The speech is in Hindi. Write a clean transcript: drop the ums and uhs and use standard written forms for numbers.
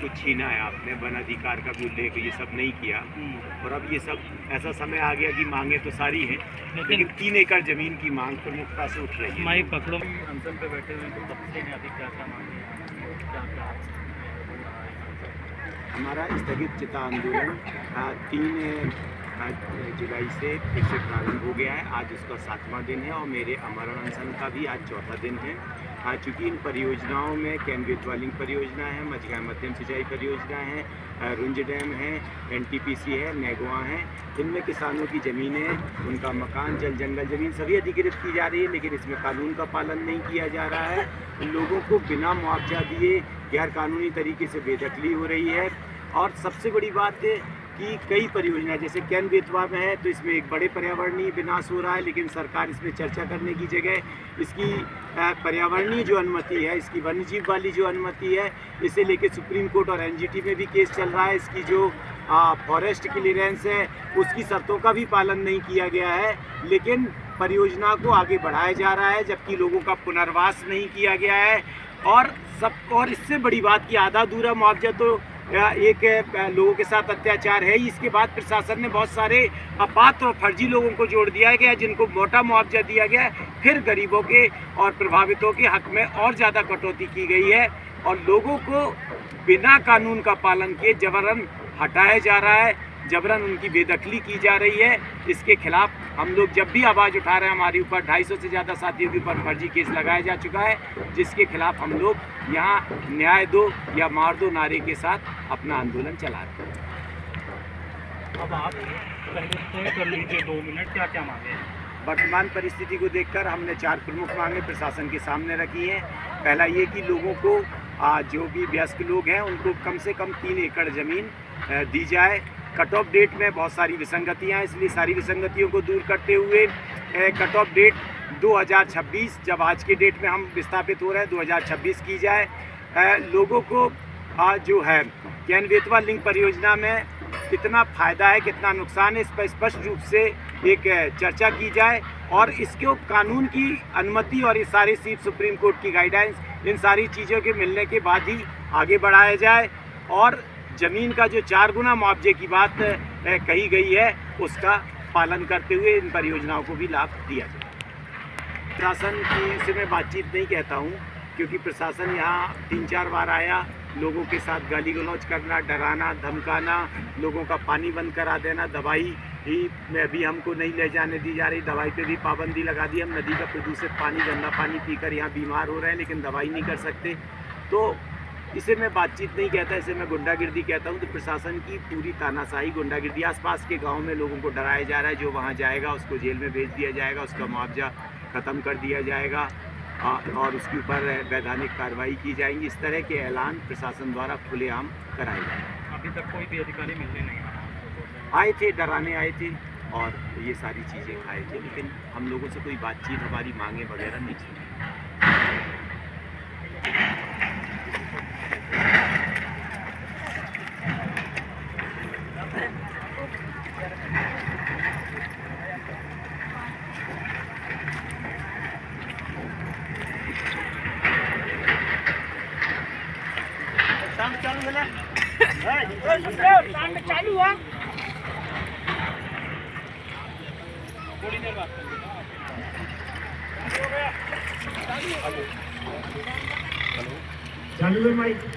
को छीना है आपने, वन अधिकार का भी उल्लेख ये सब नहीं किया। और अब ये सब ऐसा समय आ गया कि मांगे तो सारी हैं, लेकिन 3 एकड़ जमीन की मांग प्रमुखता से उठ रही है। माइक पकड़ो। अनशन पे बैठे हुए तो तब से अधिक क्या मांगे क्या हमारा स्थगित चिता आंदोलन 3 जुलाई से फिर से प्रारंभ हो गया है। आज उसका 7वां दिन है और मेरे अमरण अनशन का भी आज 4था दिन है। चूँकि इन परियोजनाओं में कैन बेतवा लिंक परियोजना है, मझगांव मध्यम सिंचाई परियोजना है, रुंज डैम है, NTPC है, नेगवा है। इनमें किसानों की ज़मीनें, उनका मकान, जल जंगल ज़मीन सभी अधिकृत की जा रही है, लेकिन इसमें कानून का पालन नहीं किया जा रहा है। लोगों को बिना मुआवजा दिए गैर कानूनी तरीके से बेदखली हो रही है। और सबसे बड़ी बात है कि कई परियोजना जैसे कैन बेतवा में है तो इसमें एक बड़े पर्यावरणीय विनाश हो रहा है, लेकिन सरकार इसमें चर्चा करने की जगह इसकी पर्यावरणीय जो अनुमति है, इसकी वन्यजीव वाली जो अनुमति है, इसे लेके सुप्रीम कोर्ट और NGT में भी केस चल रहा है। इसकी जो फॉरेस्ट क्लियरेंस है उसकी शर्तों का भी पालन नहीं किया गया है, लेकिन परियोजना को आगे बढ़ाया जा रहा है, जबकि लोगों का पुनर्वास नहीं किया गया है। और इससे बड़ी बात कि आधा अधूरा मुआवजा तो एक लोगों के साथ अत्याचार है ही। इसके बाद प्रशासन ने बहुत सारे अपात्र और फर्जी लोगों को जोड़ दिया गया, जिनको मोटा मुआवजा दिया गया, फिर गरीबों के और प्रभावितों के हक में और ज़्यादा कटौती की गई है और लोगों को बिना कानून का पालन किए जबरन हटाया जा रहा है, जबरन उनकी बेदखली की जा रही है। इसके खिलाफ हम लोग जब भी आवाज़ उठा रहे हैं, हमारे ऊपर 250 से ज़्यादा साथियों के ऊपर फर्जी केस लगाया जा चुका है, जिसके खिलाफ हम लोग यहाँ न्याय दो या मार दो नारे के साथ अपना आंदोलन चला रहे हैं। अब आप पहले तय कर लीजिए 2 मिनट क्या मांगे। वर्तमान परिस्थिति को देखकर हमने 4 प्रमुख मांगे प्रशासन के सामने रखी हैं। पहला ये कि लोगों को जो भी वयस्क लोग हैं उनको कम से कम 3 एकड़ ज़मीन दी जाए। कट ऑफ डेट में बहुत सारी विसंगतियाँ हैं, इसलिए सारी विसंगतियों को दूर करते हुए कट ऑफ डेट 2026, जब आज के डेट में हम विस्थापित हो रहे हैं, 2026 की जाए। लोगों को जो है कैन बेतवा लिंक परियोजना में कितना फ़ायदा है, कितना नुकसान है, इस पर स्पष्ट रूप से एक चर्चा की जाए और इसको कानून की अनुमति और ये सारी चीज़ सुप्रीम कोर्ट की गाइडलाइंस, इन सारी चीज़ों के मिलने के बाद ही आगे बढ़ाया जाए और ज़मीन का जो 4 गुना मुआवजे की बात कही गई है उसका पालन करते हुए इन परियोजनाओं को भी लाभ दिया जाए। प्रशासन की से मैं बातचीत नहीं कहता हूँ, क्योंकि प्रशासन यहाँ 3-4 बार आया, लोगों के साथ गाली गलौज करना, डराना, धमकाना, लोगों का पानी बंद करा देना, दवाई ही में भी हमको नहीं ले जाने दी जा रही, दवाई पे भी पाबंदी लगा दी। हम नदी का प्रदूषित पानी, गंदा पानी पीकर यहाँ बीमार हो रहे हैं, लेकिन दवाई नहीं कर सकते। तो इसे मैं बातचीत नहीं कहता, इसे मैं गुंडागिर्दी कहता हूँ। तो प्रशासन की पूरी तानाशाही, गुंडागिर्दी, आसपास के गांव में लोगों को डराया जा रहा है। जो वहाँ जाएगा उसको जेल में भेज दिया जाएगा, उसका मुआवजा ख़त्म कर दिया जाएगा और उसके ऊपर वैधानिक कार्रवाई की जाएंगी। इस तरह के ऐलान प्रशासन द्वारा खुलेआम कराए जाएंगे। अभी तक कोई भी अधिकारी मिलने नहीं आए थे, डराने आए थे और ये सारी चीज़ें खाए थे, लेकिन हम लोगों से कोई बातचीत, हमारी मांगे वगैरह नहीं चली। चालू हुआ थोड़ी देर बाद चालू है माइक।